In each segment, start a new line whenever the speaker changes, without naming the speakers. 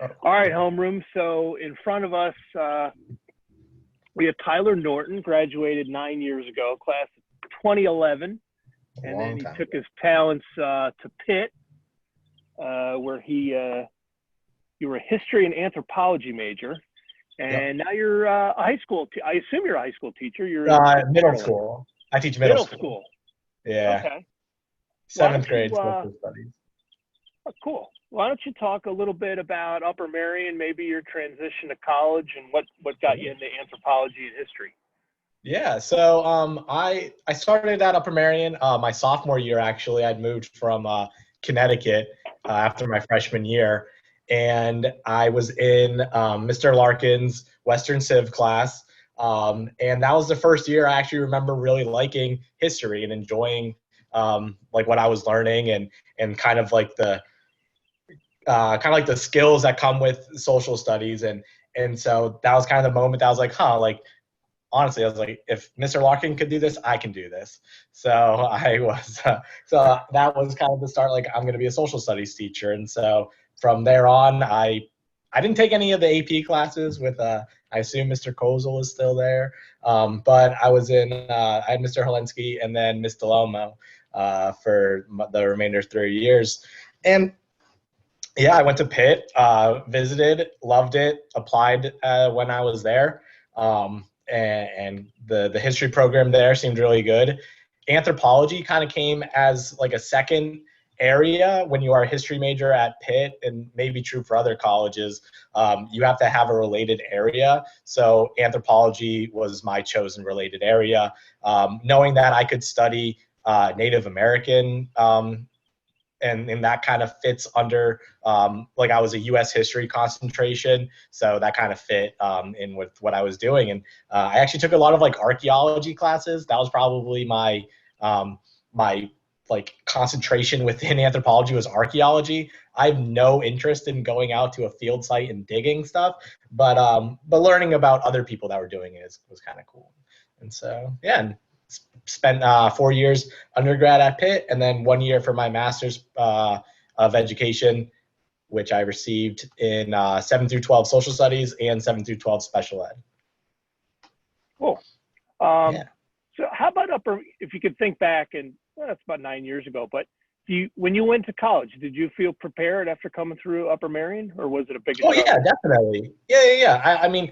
Oh,
All right, homeroom. So in front of us, we have Tyler Norton, graduated 9 years ago, class of 2011.
a
And then
long
he
time
took
ago.
his talents to Pitt, where you were a history and anthropology major.
Yep.
And now you're a high school. I assume you're a high school teacher. You're in
Middle
Maryland.
school. I teach middle
Middle
school.
school.
Yeah.
Okay. Why don't
Seventh grade
you?
social studies.
Oh, cool. Why don't you talk a little bit about Upper Merion, maybe your transition to college, and what got you into anthropology and history?
Yeah, so I started at Upper Merion my sophomore year. Actually, I'd moved from Connecticut after my freshman year, and I was in Mr. Larkin's Western Civ class, and that was the first year I actually remember really liking history and enjoying like what I was learning and kind of like the skills that come with social studies and so that was kind of the moment that I was like, huh, like honestly, I was like, if Mr. Larkin could do this, I can do this. So I was, so that was kind of the start. Like, I'm going to be a social studies teacher, and so from there on, I didn't take any of the AP classes with. I assume Mr. Kozel is still there, but I was in. I had Mr. Helensky and then Miss Delomo for the remainder of 3 years, and yeah, I went to Pitt, visited, loved it, applied when I was there, and the history program there seemed really good. Anthropology kind of came as like a second area when you are a history major at Pitt, and maybe true for other colleges. You have to have a related area. So anthropology was my chosen related area, knowing that I could study Native American and that kind of fits under like I was a U.S. history concentration, so that kind of fit in with what I was doing. And I actually took a lot of like archaeology classes. That was probably my like concentration within anthropology was archaeology. I have no interest in going out to a field site and digging stuff, but learning about other people that were doing it was kind of cool. And so yeah, and spent 4 years undergrad at Pitt, and then 1 year for my master's of education, which I received in 7 through 12 social studies and 7 through 12 special ed.
Cool.
Yeah.
So how about if you could think back, and that's about 9 years ago, but when you went to college, did you feel prepared after coming through Upper Merion, or was it a big adjustment?
Yeah, definitely. Yeah. I mean,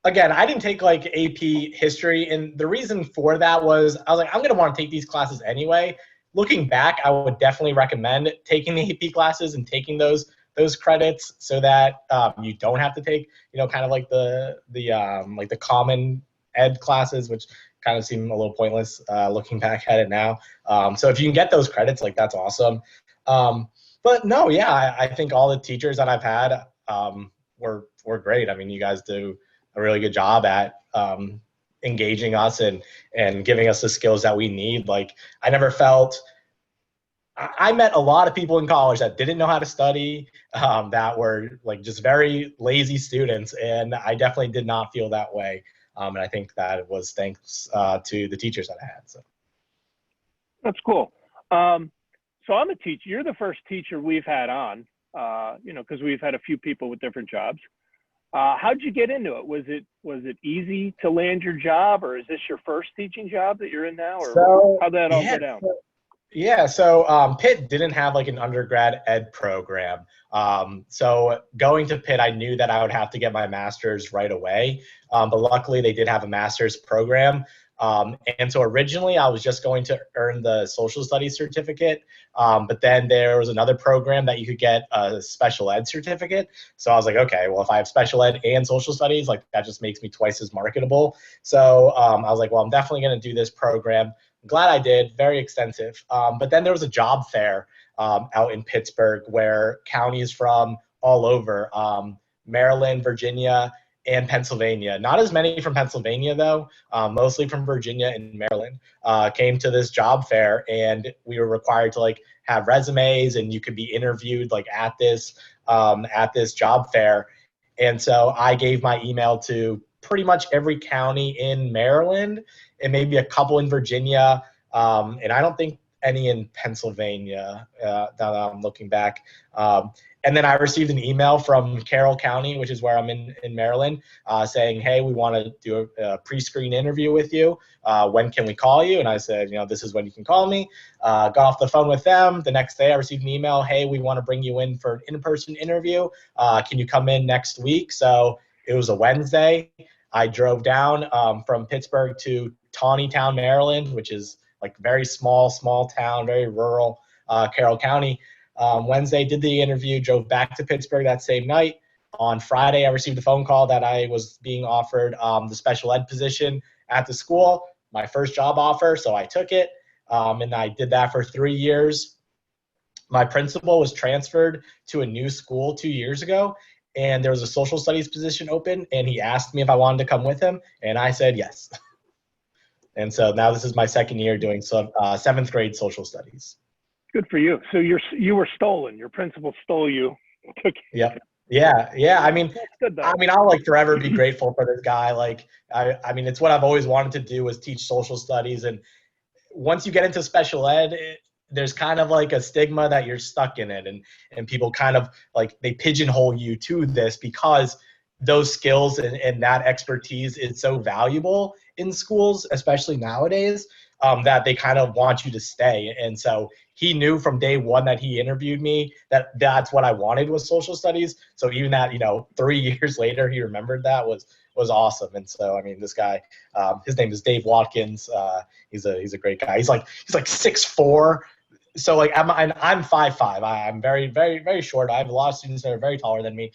again, I didn't take like AP history, and the reason for that was I was like, I'm gonna want to take these classes anyway. Looking back, I would definitely recommend taking the AP classes and taking those credits so that you don't have to take, kind of like the common ed classes, which kind of seem a little pointless looking back at it now. So if you can get those credits, like that's awesome. But no, yeah, I think all the teachers that I've had were great. I mean, you guys do a really good job at engaging us and giving us the skills that we need. Like I never felt I met a lot of people in college that didn't know how to study, that were like just very lazy students, and I definitely did not feel that way. And I think that was thanks to the teachers that I had. So
That's cool. So I'm a teacher. You're the first teacher we've had on, because we've had a few people with different jobs. How'd you get into it? Was it easy to land your job, or is this your first teaching job that you're in now, or how'd that all go down?
So Pitt didn't have like an undergrad ed program. So going to Pitt, I knew that I would have to get my master's right away. But luckily, they did have a master's program. And so originally, I was just going to earn the social studies certificate. But then there was another program that you could get a special ed certificate. So I was like, okay, well, if I have special ed and social studies, like that just makes me twice as marketable. So I was like, well, I'm definitely going to do this program. I'm glad I did, very extensive. But then there was a job fair out in Pittsburgh where counties from all over, Maryland, Virginia, and Pennsylvania. Not as many from Pennsylvania, though, mostly from Virginia and Maryland, came to this job fair, and we were required to like have resumes, and you could be interviewed like at this job fair. And so I gave my email to pretty much every county in Maryland and maybe a couple in Virginia, and I don't think any in Pennsylvania, now that I'm looking back. And then I received an email from Carroll County, which is where I'm in Maryland, saying, hey, we want to do a pre-screen interview with you. When can we call you? And I said, this is when you can call me. Got off the phone with them. The next day I received an email, hey, we want to bring you in for an in-person interview. Can you come in next week? So it was a Wednesday. I drove down from Pittsburgh to Taneytown, Maryland, which is like very small town, very rural, Carroll County. Wednesday, did the interview, drove back to Pittsburgh that same night. On Friday, I received a phone call that I was being offered the special ed position at the school, my first job offer, so I took it, and I did that for 3 years. My principal was transferred to a new school 2 years ago, and there was a social studies position open, and he asked me if I wanted to come with him, and I said yes. And so now this is my second year doing seventh grade social studies.
Good for you. So you were stolen. Your principal stole you.
Yep. Yeah. I mean,
that's good, though.
I'll like forever be grateful for this guy. Like, I mean, it's what I've always wanted to do, was teach social studies. And once you get into special ed, there's kind of like a stigma that you're stuck in it, and people kind of like, they pigeonhole you to this because those skills and that expertise is so valuable in schools, especially nowadays, that they kind of want you to stay. And so he knew from day one that he interviewed me that that's what I wanted, was social studies. So even that, 3 years later, he remembered that was awesome. And so, I mean, this guy, his name is Dave Watkins. He's a great guy. He's like 6'4". So like I'm 5'5". I'm very, very, very short. I have a lot of students that are very taller than me.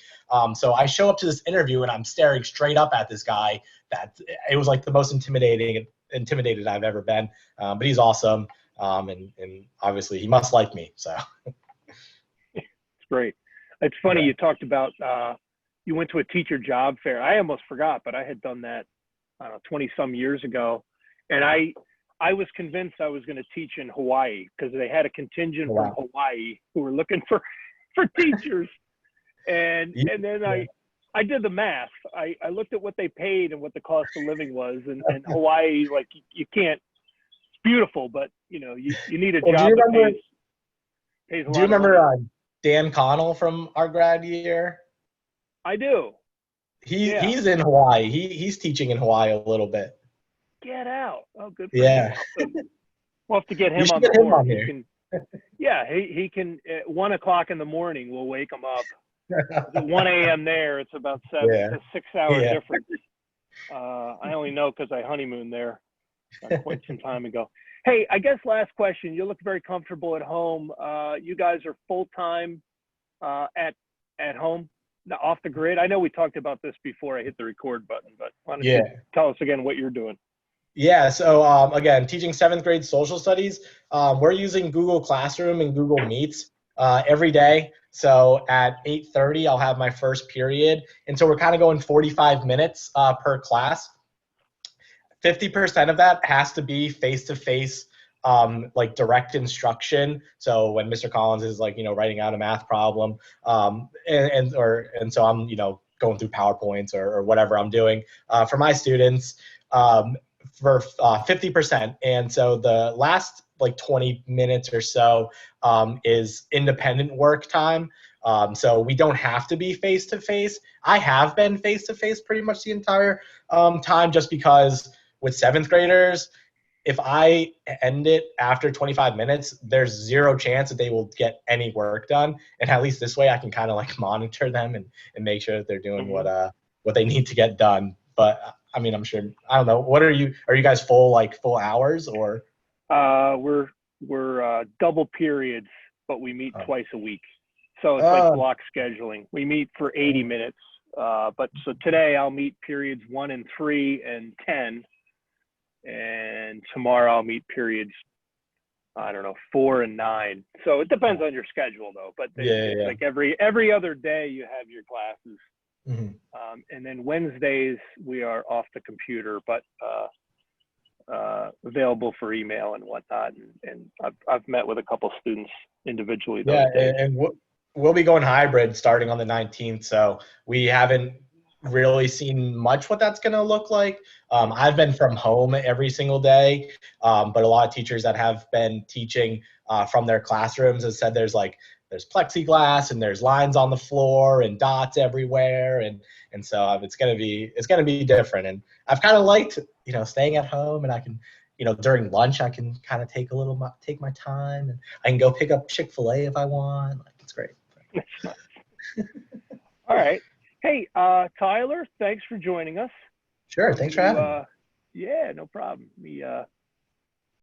So I show up to this interview and I'm staring straight up at this guy. That it was like the most intimidated I've ever been. But he's awesome. And obviously he must like me. So
it's great. It's funny. You talked about you went to a teacher job fair. I almost forgot, but I had done that 20 some years ago, and I was convinced I was going to teach in Hawaii because they had a contingent from Hawaii who were looking for teachers. And then I did the math. I looked at what they paid and what the cost of living was, and Hawaii, like you can't. It's beautiful, but you need a job that pays a lot.
Do you remember Dan Connell from our grad year?
I do.
He's in Hawaii. He's teaching in Hawaii a little bit.
Get out! Oh, good for him. We'll have to get him on the board. He can, he can. At 1 o'clock in the morning, we'll wake him up. At 1 a.m. there, it's about 6 hour difference. I only know because I honeymooned there quite some time ago. Hey, I guess last question. You look very comfortable at home. You guys are full time at home, off the grid. I know we talked about this before I hit the record button, but why don't you tell us again what you're doing?
Yeah, so again, teaching 7th grade social studies. We're using Google Classroom and Google Meets every day. So at 8:30, I'll have my first period. And so we're kind of going 45 minutes per class. 50% of that has to be face-to-face, like direct instruction. So when Mr. Collins is like, writing out a math problem, and so I'm, going through PowerPoints or whatever I'm doing for my students, for 50%. And so the last like 20 minutes or so is independent work time. So we don't have to be face-to-face. I have been face-to-face pretty much the entire time, just because with 7th graders, if I end it after 25 minutes, there's zero chance that they will get any work done. And at least this way I can kind of like monitor them and make sure that they're doing what they need to get done. But I mean, I'm sure, I don't know. What are you guys full hours or?
We're double periods, but we meet twice a week. So it's like block scheduling. We meet for 80 minutes. But so today I'll meet periods 1 and 3 and 10. And tomorrow I'll meet periods, 4 and 9. So it depends on your schedule though. But like every other day you have your classes. Mm-hmm. And then Wednesdays we are off the computer, but available for email and whatnot. And I've met with a couple students individually.
And we'll be going hybrid starting on the 19th. So we haven't really seen much what that's going to look like. I've been from home every single day, but a lot of teachers that have been teaching from their classrooms have said there's like there's plexiglass and there's lines on the floor and dots everywhere, and so it's gonna be different. And I've kind of liked, staying at home, and I can, during lunch I can kind of take my time, and I can go pick up Chick-fil-A if I want. Like, it's great.
That's nice. All right. Hey, Tyler, thanks for joining us.
Sure. Thanks for having me.
Yeah, no problem.